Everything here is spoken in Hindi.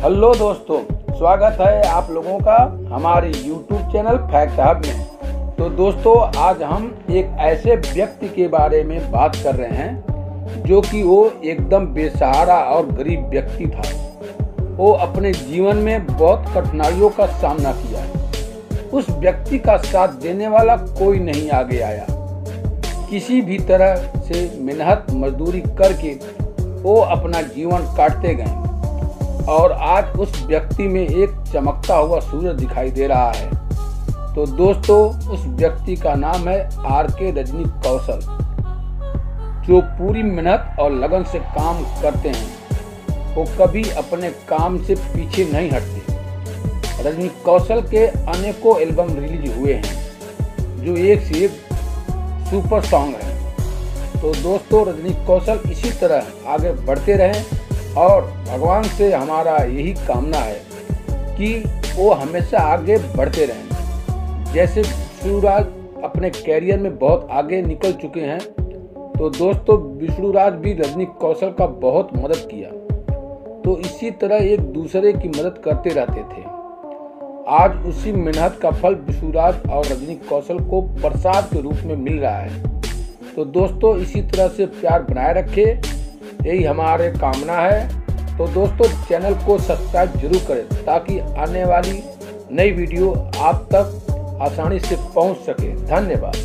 हेलो दोस्तों, स्वागत है आप लोगों का हमारे YouTube चैनल फैक्ट हब में। तो दोस्तों, आज हम एक ऐसे व्यक्ति के बारे में बात कर रहे हैं जो कि वो एकदम बेसहारा और गरीब व्यक्ति था। वो अपने जीवन में बहुत कठिनाइयों का सामना किया। उस व्यक्ति का साथ देने वाला कोई नहीं आगे आया। किसी भी तरह से मेहनत मजदूरी करके वो अपना जीवन काटते गए और आज उस व्यक्ति में एक चमकता हुआ सूरज दिखाई दे रहा है। तो दोस्तों, उस व्यक्ति का नाम है आर.के. रजनी कौशल, जो पूरी मेहनत और लगन से काम करते हैं। वो कभी अपने काम से पीछे नहीं हटते। रजनी कौशल के अनेकों एल्बम रिलीज हुए हैं जो एक से एक सुपर सॉन्ग है। तो दोस्तों, रजनी कौशल इसी तरह आगे बढ़ते रहें और भगवान से हमारा यही कामना है कि वो हमेशा आगे बढ़ते रहें। जैसे विष्णुराज अपने कैरियर में बहुत आगे निकल चुके हैं, तो दोस्तों विष्णुराज भी रजनी कौशल का बहुत मदद किया। तो इसी तरह एक दूसरे की मदद करते रहते थे। आज उसी मेहनत का फल विष्णुराज और रजनी कौशल को प्रसाद के रूप में मिल रहा है। तो दोस्तों, इसी तरह से प्यार बनाए रखें, यही हमारे कामना है। तो दोस्तों, चैनल को सब्सक्राइब जरूर करें ताकि आने वाली नई वीडियो आप तक आसानी से पहुंच सके। धन्यवाद।